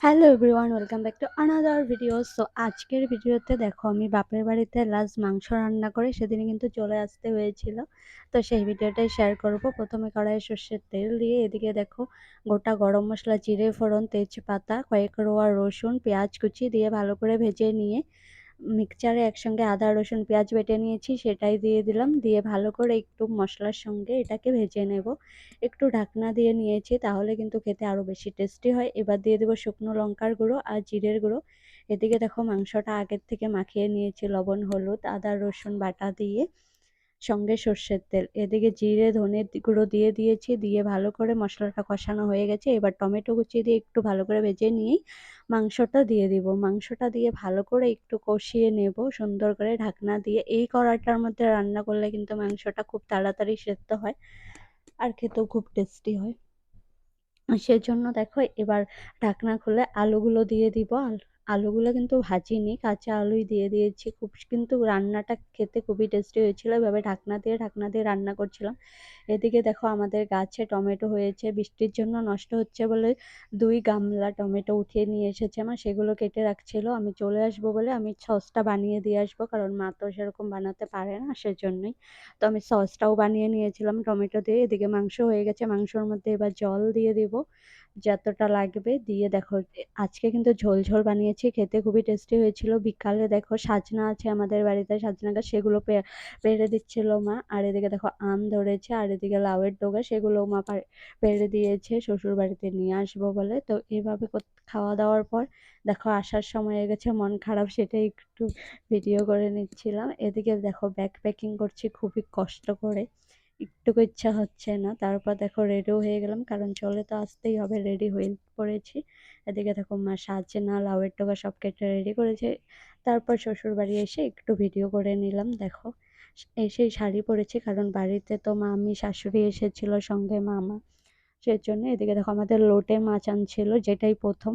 Hello everyone, welcome back to another video. So আজকের ভিডিওতে দেখো আমি বাপের বাড়িতে লাস্ট মাংস রান্না করে সেদিনে কিন্তু চলে আসতে হয়েছিল। তো সেই ভিডিওটাই শেয়ার করব। প্রথমে কড়াইয়ে সর্ষের তেল দিয়ে এদিকে দেখো গোটা গরম মশলা, জিরে ফোড়ন, তেজপাতা, কয়েক রোয়া রসুন, পেঁয়াজ কুচি দিয়ে ভালো করে ভেজে নিয়ে মিক্সচারে একসঙ্গে আদা রসুন পেঁয়াজ বেটে নিয়েছি সেটাই দিয়ে দিলাম। দিয়ে ভালো করে একটু মশলার সঙ্গে এটাকে ভেজে নেব। একটু ঢাকনা দিয়ে নিয়েছি, তাহলে কিন্তু খেতে আরও বেশি টেস্টি হয়। এবার দিয়ে দেবো শুকনো লঙ্কার গুঁড়ো আর জিরের গুঁড়ো। এদিকে দেখো মাংসটা আগের থেকে মাখিয়ে নিয়েছি লবণ হলুদ আদা রসুন বাটা দিয়ে, সঙ্গে সর্ষের তেল। এদিকে জিরে ধনে গুঁড়ো দিয়ে দিয়েছি, দিয়ে ভালো করে মশলাটা কষানো হয়ে গেছে। এবার টমেটো কুচি দিয়ে একটু ভালো করে ভেজে নিয়েই মাংসটা দিয়ে দিব। মাংসটা দিয়ে ভালো করে একটু কষিয়ে নেব সুন্দর করে ঢাকনা দিয়ে। এই কড়াইটার মধ্যে রান্না করলে কিন্তু মাংসটা খুব তাড়াতাড়ি সেদ্ধ হয় আর খেতেও খুব টেস্টি হয়। সেজন্য দেখো এবার ঢাকনা খুলে আলুগুলো দিয়ে দিব। আলুগুলো কিন্তু ভাজিনি, কাঁচা আলুই দিয়ে দিয়েছি। কিন্তু রান্নাটা খেতে খুবই টেস্টি হয়েছিল। এভাবে ঢাকনা দিয়ে রান্না করছিলাম। এদিকে দেখো আমাদের গাছে টমেটো হয়েছে, বৃষ্টির জন্য নষ্ট হচ্ছে বলে 2 গামলা টমেটো উঠিয়ে নিয়ে এসেছে মা, সেগুলো কেটে রাখছিল। আমি চলে আসবো বলে আমি সসটা বানিয়ে দিয়ে আসবো, কারণ মা তো সেরকম বানাতে পারে না, সেজন্যই। তো আমি সসটাও বানিয়ে নিয়েছিলাম টমেটো দিয়ে। এদিকে মাংস হয়ে গেছে, মাংসর মধ্যে এবার জল দিয়ে দিব যতটা লাগবে। দিয়ে দেখো আজকে কিন্তু ঝোল ঝোল বানিয়েছি, খেতে খুবই টেস্টি হয়েছিল। বিকালে দেখো সাজনা আছে আমাদের বাড়িতে, সাজনা গাছ, সেগুলো পেড়ে দিচ্ছিল মা। আর এদিকে দেখো আম ধরেছে, আর এদিকে লাউয়ের ডগা, সেগুলো মা পেড়ে দিয়েছে শ্বশুর বাড়িতে নিয়ে আসবো বলে। তো এইভাবে খাওয়া দাওয়ার পর দেখো আসার সময় হয়ে গেছে, মন খারাপ, সেটাই একটু ভিডিও করে নিচ্ছিলাম। এদিকে দেখো ব্যাগ প্যাকিং করছি খুবই কষ্ট করে, একটুকু ইচ্ছা হচ্ছে না। তারপর দেখো রেডিও হয়ে গেলাম, কারণ চলে তো আসতেই হবে, রেডি হয়ে পড়েছি। এদিকে দেখো মা সাজনা লাউয়ের ডগা সব কেটে রেডি করেছে। তারপর শ্বশুর বাড়ি এসে একটু ভিডিও করে নিলাম। দেখো এসেই শাড়ি পরেছি, কারণ বাড়িতে তো মামি শাশুড়ি এসেছিল সঙ্গে মামা, সেজন্য। এদিকে দেখো আমাদের লোটে মাছ আনছিল, যেটাই প্রথম।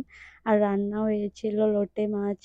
আর রান্না হয়েছিল লোটে মাছ।